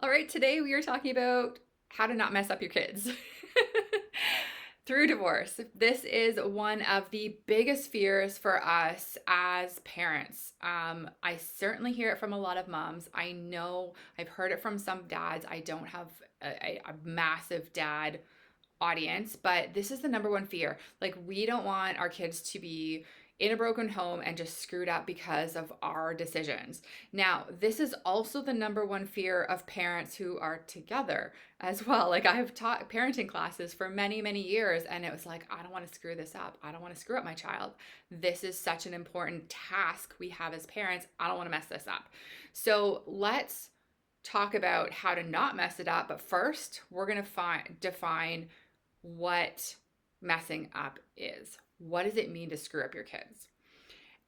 All right, today we are talking about how to not mess up your kids through divorce. This is one of the biggest fears for us as parents. I certainly hear it from a lot of moms. I know I've heard it from some dads. I don't have a massive dad audience, but this is the number one fear. Like, we don't want our kids to be in a broken home and just screwed up because of our decisions. Now, this is also the number one fear of parents who are together as well. Like, I have taught parenting classes for many, many years, and it was like, I don't want to screw this up. I don't want to screw up my child. This is such an important task we have as parents. I don't want to mess this up. So let's talk about how to not mess it up. But first, we're going to define what messing up is. What does it mean to screw up your kids?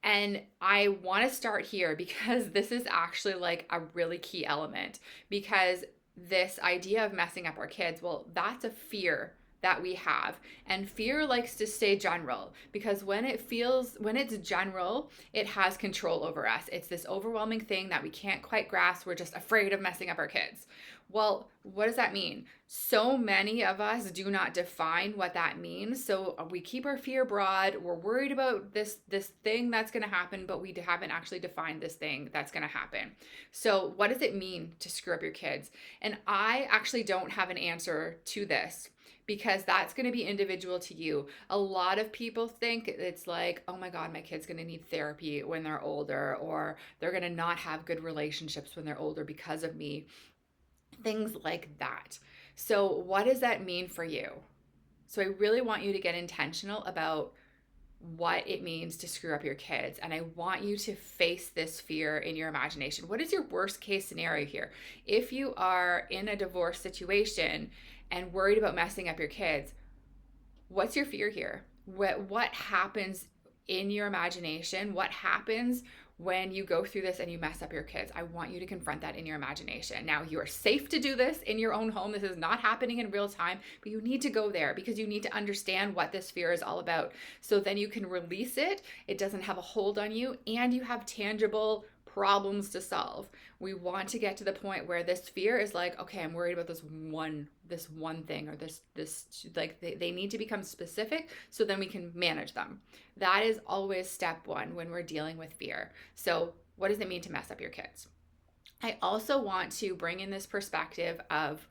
And I want to start here because this is actually like a really key element, because this idea of messing up our kids, well, that's a fear that we have. And fear likes to stay general, because when it's general, it has control over us. It's this overwhelming thing that we can't quite grasp. We're just afraid of messing up our kids. Well, what does that mean? So many of us do not define what that means. So we keep our fear broad. We're worried about this thing that's going to happen, but we haven't actually defined this thing that's going to happen. So what does it mean to screw up your kids? And I actually don't have an answer to this, because that's going to be individual to you. A lot of people think it's like, oh my God, my kid's going to need therapy when they're older, or they're going to not have good relationships when they're older because of me. Things like that. So what does that mean for you? So I really want you to get intentional about what it means to screw up your kids. And I want you to face this fear in your imagination. What is your worst case scenario here? If you are in a divorce situation and worried about messing up your kids, what's your fear here? What happens in your imagination? What happens when you go through this and you mess up your kids? I want you to confront that in your imagination. Now, you are safe to do this in your own home. This is not happening in real time, but you need to go there because you need to understand what this fear is all about. So then you can release it. It doesn't have a hold on you, and you have tangible problems to solve. We want to get to the point where this fear is like, okay, I'm worried about this one thing, or this like they need to become specific so then we can manage them. That is always step one when we're dealing with fear. So what does it mean to mess up your kids? I also want to bring in this perspective of,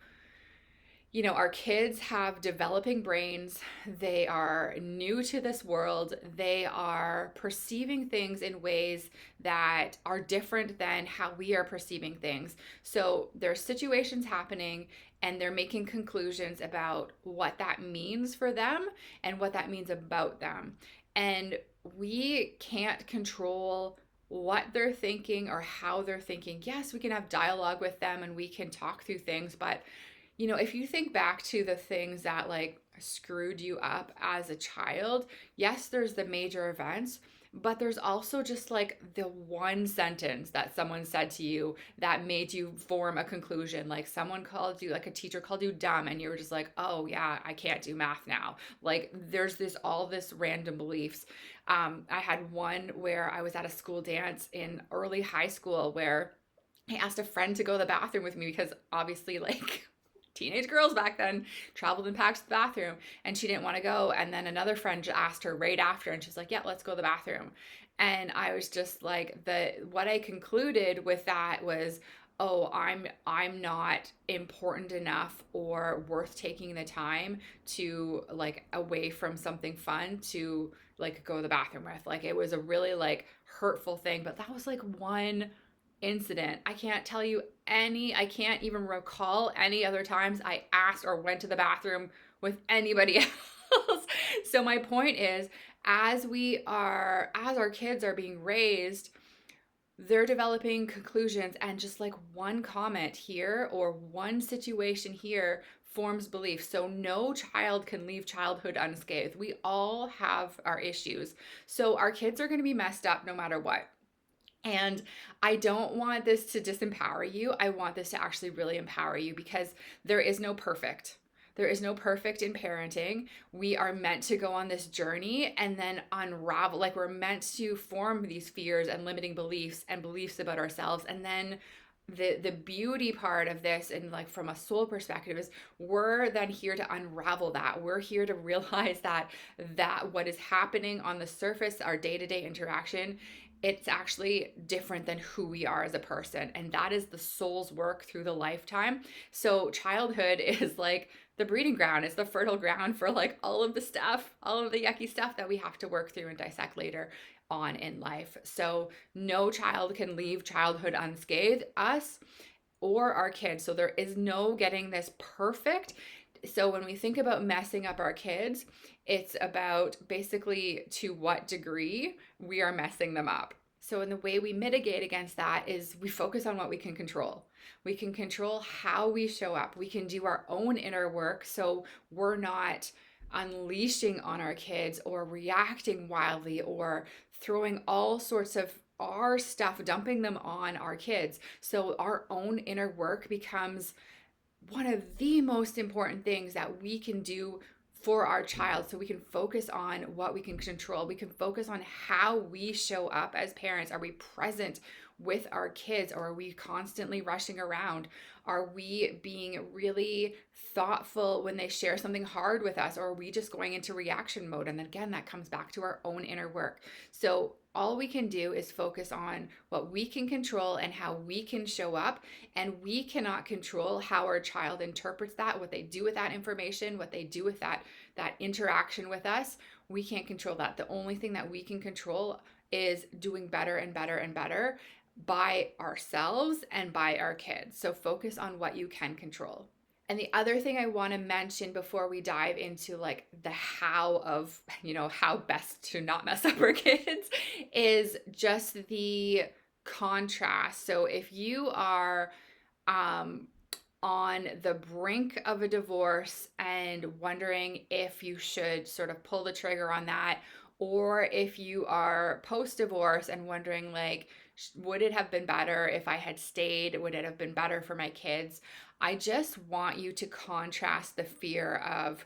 our kids have developing brains. They are new to this world. They are perceiving things in ways that are different than how we are perceiving things. So there's situations happening, and they're making conclusions about what that means for them and what that means about them. And we can't control what they're thinking or how they're thinking. Yes, we can have dialogue with them and we can talk through things, but if you think back to the things that like screwed you up as a child, yes, there's the major events, but there's also just like the one sentence that someone said to you that made you form a conclusion. Like, someone called you, like a teacher called you dumb, and you were just like, oh yeah, I can't do math now. Like, there's all this random beliefs. I had one where I was at a school dance in early high school where I asked a friend to go to the bathroom with me, because obviously, like, teenage girls back then traveled and packed to the bathroom, and she didn't want to go. And then another friend asked her right after, and she's like, yeah, let's go to the bathroom. And I was just like, what I concluded with that was, oh, I'm not important enough or worth taking the time to, like, away from something fun to like go to the bathroom with. Like, it was a really like hurtful thing, but that was like one incident. I can't even recall any other times I asked or went to the bathroom with anybody else. So my point is, as our kids are being raised, they're developing conclusions, and just like one comment here or one situation here forms beliefs. So no child can leave childhood unscathed. We all have our issues. So our kids are going to be messed up no matter what. And I don't want this to disempower you. I want this to actually really empower you, because there is no perfect. There is no perfect in parenting. We are meant to go on this journey and then unravel. Like, we're meant to form these fears and limiting beliefs and beliefs about ourselves, and then the beauty part of this, and like from a soul perspective, is we're then here to unravel that. We're here to realize that what is happening on the surface, our day-to-day interaction, it's actually different than who we are as a person, and that is the soul's work through the lifetime. So childhood is like the breeding ground, it's the fertile ground for like all of the stuff, all of the yucky stuff that we have to work through and dissect later on in life. So no child can leave childhood unscathed, us or our kids. So there is no getting this perfect. So when we think about messing up our kids, it's about basically to what degree we are messing them up. So in the way we mitigate against that is we focus on what we can control. We can control how we show up. We can do our own inner work so we're not unleashing on our kids or reacting wildly or throwing all sorts of our stuff, dumping them on our kids. So our own inner work becomes one of the most important things that we can do for our child, so we can focus on what we can control. We can focus on how we show up as parents. Are we present with our kids, or are we constantly rushing around? Are we being really thoughtful when they share something hard with us, or are we just going into reaction mode? And then again, that comes back to our own inner work. So all we can do is focus on what we can control and how we can show up. And we cannot control how our child interprets that, what they do with that information, what they do with that interaction with us. We can't control that. The only thing that we can control is doing better and better and better by ourselves and by our kids. So focus on what you can control. And the other thing I want to mention before we dive into like the how of, how best to not mess up our kids is just the contrast. So if you are on the brink of a divorce and wondering if you should sort of pull the trigger on that, or if you are post-divorce and wondering like, would it have been better if I had stayed? Would it have been better for my kids? I just want you to contrast the fear of,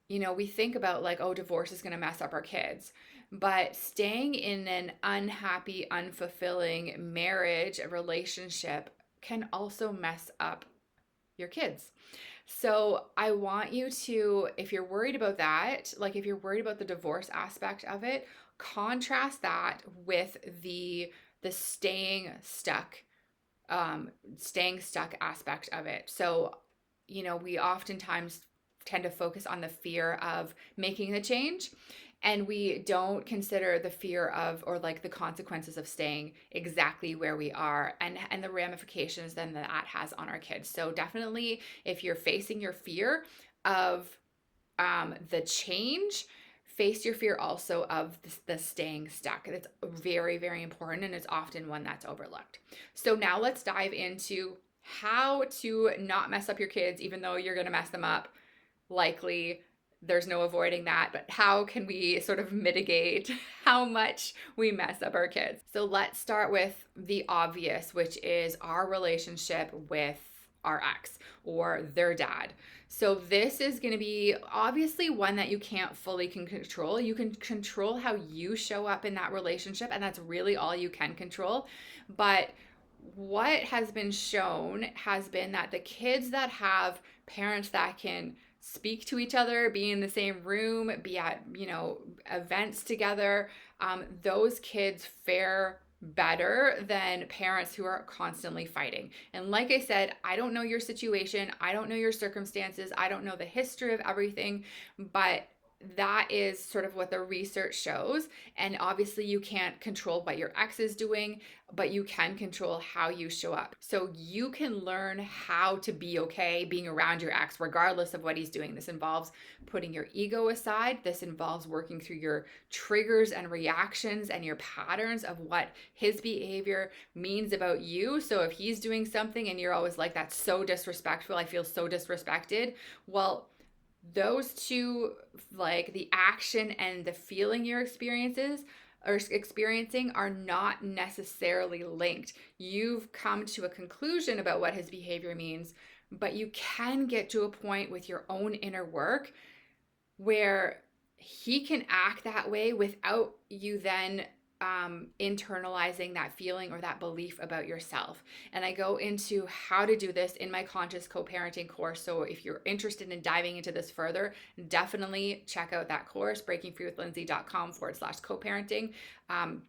we think about like, oh, divorce is going to mess up our kids. But staying in an unhappy, unfulfilling marriage, a relationship, can also mess up your kids. So I want you to, if you're worried about that, like if you're worried about the divorce aspect of it, contrast that with the staying stuck aspect of it. So, we oftentimes tend to focus on the fear of making the change, and we don't consider the fear of, or like the consequences of staying exactly where we are, and the ramifications then that has on our kids. So definitely, if you're facing your fear of the change, face your fear also of the staying stuck. It's very, very important, and it's often one that's overlooked. So now let's dive into how to not mess up your kids, even though you're going to mess them up. Likely, there's no avoiding that, but how can we sort of mitigate how much we mess up our kids? So let's start with the obvious, which is our relationship with our ex or their dad. So this is going to be obviously one that you can't fully control. You can control how you show up in that relationship, and that's really all you can control. But what has been shown has been that the kids that have parents that can speak to each other, be in the same room, be at, events together, those kids fare better than parents who are constantly fighting. And like I said, I don't know your situation, I don't know your circumstances, I don't know the history of everything, but that is sort of what the research shows. And obviously you can't control what your ex is doing, but you can control how you show up. So you can learn how to be okay being around your ex regardless of what he's doing. This involves putting your ego aside. This involves working through your triggers and reactions and your patterns of what his behavior means about you. So if he's doing something and you're always like, that's so disrespectful, I feel so disrespected, well, those two, like the action and the feeling you're experiencing are not necessarily linked. You've come to a conclusion about what his behavior means, but you can get to a point with your own inner work where he can act that way without you then internalizing that feeling or that belief about yourself. And I go into how to do this in my conscious co-parenting course. So if you're interested in diving into this further, definitely check out that course, breakingfreewithlindsay.com/co-parenting.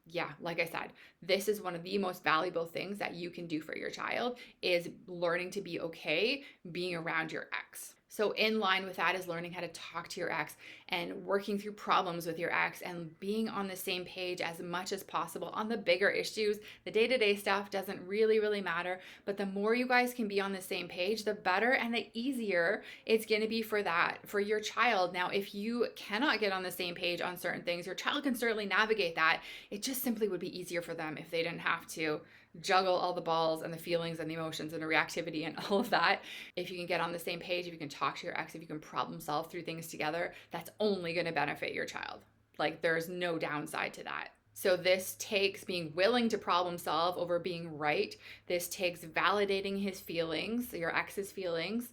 Yeah, like I said, this is one of the most valuable things that you can do for your child, is learning to be okay being around your ex. So in line with that is learning how to talk to your ex and working through problems with your ex and being on the same page as much as possible on the bigger issues. The day-to-day stuff doesn't really matter, but the more you guys can be on the same page, the better and the easier it's going to be for your child. Now, if you cannot get on the same page on certain things, your child can certainly navigate that. It just simply would be easier for them if they didn't have to juggle all the balls and the feelings and the emotions and the reactivity and all of that. If you can get on the same page, if you can talk to your ex, if you can problem solve through things together, that's only going to benefit your child. Like, there's no downside to that. So this takes being willing to problem solve over being right. This takes validating his feelings, your ex's feelings,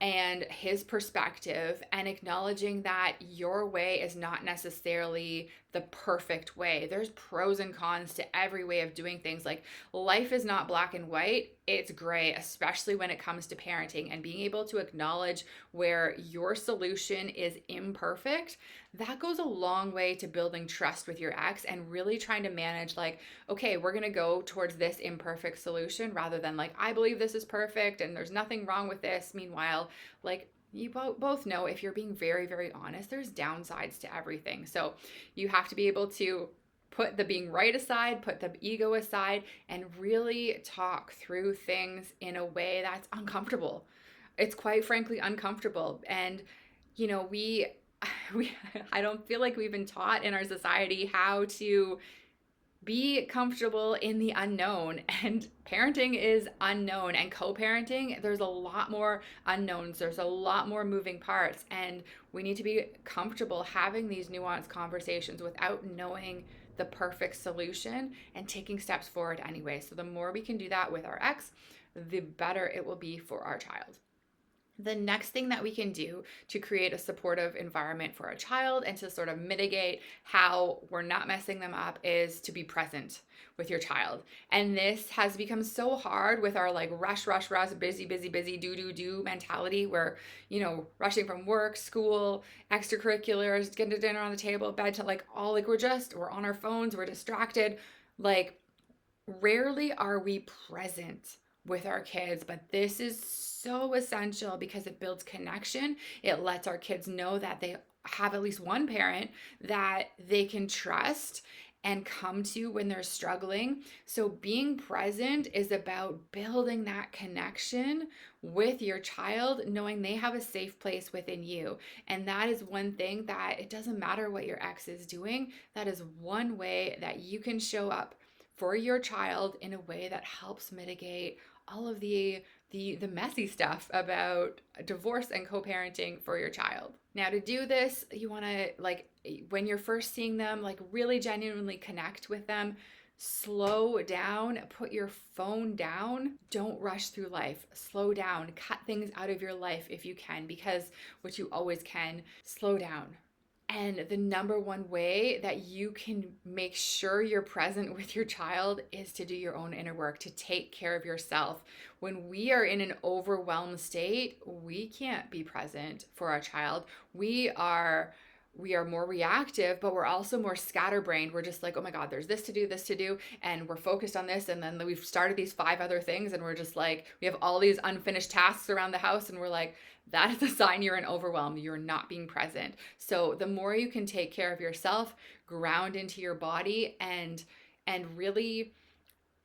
and his perspective, and acknowledging that your way is not necessarily the perfect way. There's pros and cons to every way of doing things. Like, life is not black and white, it's gray, especially when it comes to parenting. And being able to acknowledge where your solution is imperfect, that goes a long way to building trust with your ex and really trying to manage, like, okay, we're going to go towards this imperfect solution rather than like, I believe this is perfect and there's nothing wrong with this. Meanwhile, like, you both know, if you're being very honest, there's downsides to everything. So you have to be able to put the being right aside, put the ego aside, and really talk through things in a way that's uncomfortable. It's quite frankly uncomfortable. And, you know, we I don't feel like we've been taught in our society how to be comfortable in the unknown, and parenting is unknown, and co-parenting, there's a lot more unknowns, there's a lot more moving parts, and we need to be comfortable having these nuanced conversations without knowing the perfect solution and taking steps forward anyway. So the more we can do that with our ex, the better it will be for our child. The next thing that we can do to create a supportive environment for a child and to sort of mitigate how we're not messing them up is to be present with your child. And this has become so hard with our like rush, busy, do mentality, where, you know, rushing from work, school, extracurriculars, getting to dinner on the table, bed, to like all, like, we're on our phones, we're distracted. Like, rarely are we present with our kids, but this is so essential because it builds connection. It lets our kids know that they have at least one parent that they can trust and come to when they're struggling. So being present is about building that connection with your child, knowing they have a safe place within you. And that is one thing that it doesn't matter what your ex is doing. That is one way that you can show up for your child in a way that helps mitigate all of the messy stuff about divorce and co-parenting for your child. Now, to do this, you want to, like, when you're first seeing them, like, really genuinely connect with them. Slow down, put your phone down. Don't rush through life. Slow down, cut things out of your life if you can, because which you always can. Slow down. And the number one way that you can make sure you're present with your child is to do your own inner work, to take care of yourself. When we are in an overwhelmed state, we can't be present for our child. We are more reactive, but we're also more scatterbrained. We're just like, oh my God, there's this to do, and we're focused on this. And then we've started these 5 other things, and we're just like, we have all these unfinished tasks around the house, and we're like, that is a sign you're in overwhelm. You're not being present. So the more you can take care of yourself, ground into your body, and really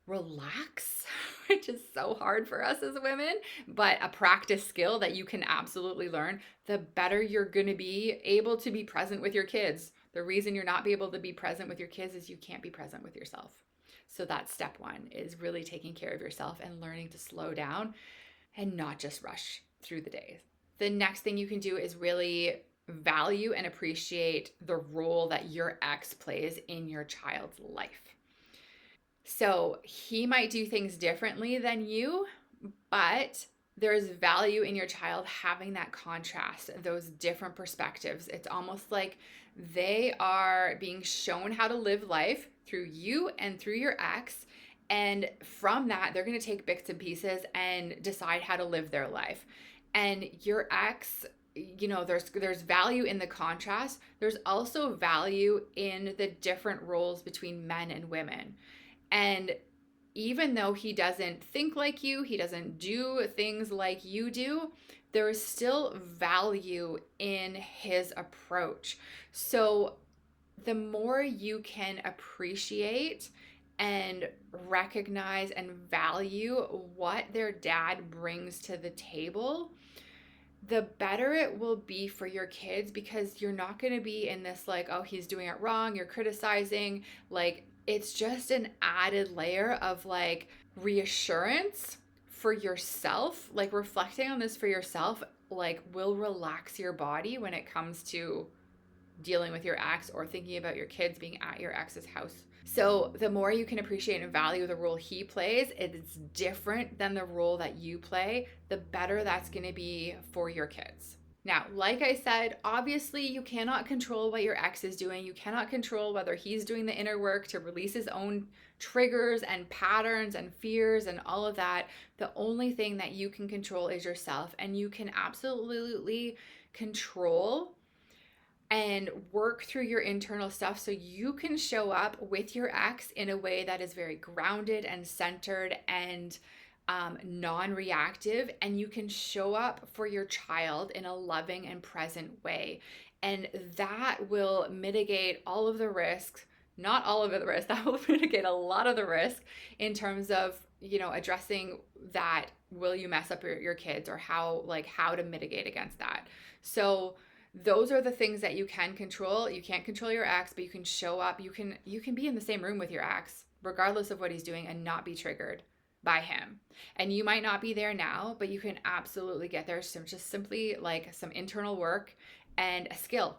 relax, which is so hard for us as women, but a practice skill that you can absolutely learn, the better you're going to be able to be present with your kids. The reason you're not able to be present with your kids is you can't be present with yourself. So that's step 1, is really taking care of yourself and learning to slow down and not just rush through the days. The next thing you can do is really value and appreciate the role that your ex plays in your child's life. So he might do things differently than you, but there is value in your child having that contrast, those different perspectives. It's almost like they are being shown how to live life through you and through your ex. And from that, they're going to take bits and pieces and decide how to live their life. And your ex, there's value in the contrast. There's also value in the different roles between men and women. And even though he doesn't think like you, he doesn't do things like you do, there is still value in his approach. So the more you can appreciate and recognize and value what their dad brings to the table, the better it will be for your kids, because you're not going to be in this like, oh, he's doing it wrong, you're criticizing. Like, it's just an added layer of like reassurance for yourself. Like, reflecting on this for yourself like will relax your body when it comes to dealing with your ex or thinking about your kids being at your ex's house. So the more you can appreciate and value the role he plays, it's different than the role that you play, the better that's going to be for your kids. Now, like I said, obviously you cannot control what your ex is doing. You cannot control whether he's doing the inner work to release his own triggers and patterns and fears and all of that. The only thing that you can control is yourself, and you can absolutely control and work through your internal stuff so you can show up with your ex in a way that is very grounded and centered and non-reactive, and you can show up for your child in a loving and present way. And that will mitigate all of the risks, not all of the risk, that will mitigate a lot of the risk in terms of, addressing that, will you mess up your kids, or how to mitigate against that. So those are the things that you can control. You can't control your ex, but you can show up. You can be in the same room with your ex, regardless of what he's doing, and not be triggered by him. And you might not be there now, but you can absolutely get there. So just simply like some internal work and a skill.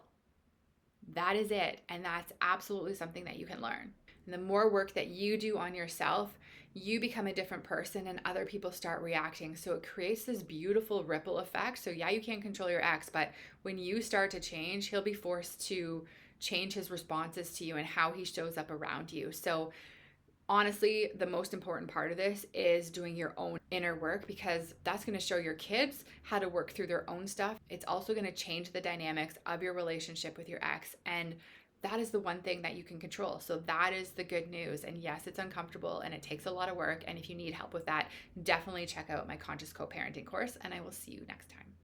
That is it. And that's absolutely something that you can learn. And the more work that you do on yourself, you become a different person and other people start reacting. So it creates this beautiful ripple effect. So yeah, you can't control your ex, but when you start to change, he'll be forced to change his responses to you and how he shows up around you. So honestly, the most important part of this is doing your own inner work, because that's going to show your kids how to work through their own stuff. It's also going to change the dynamics of your relationship with your ex, and that is the one thing that you can control. So that is the good news. And yes, it's uncomfortable and it takes a lot of work. And if you need help with that, definitely check out my Conscious Co-Parenting course, and I will see you next time.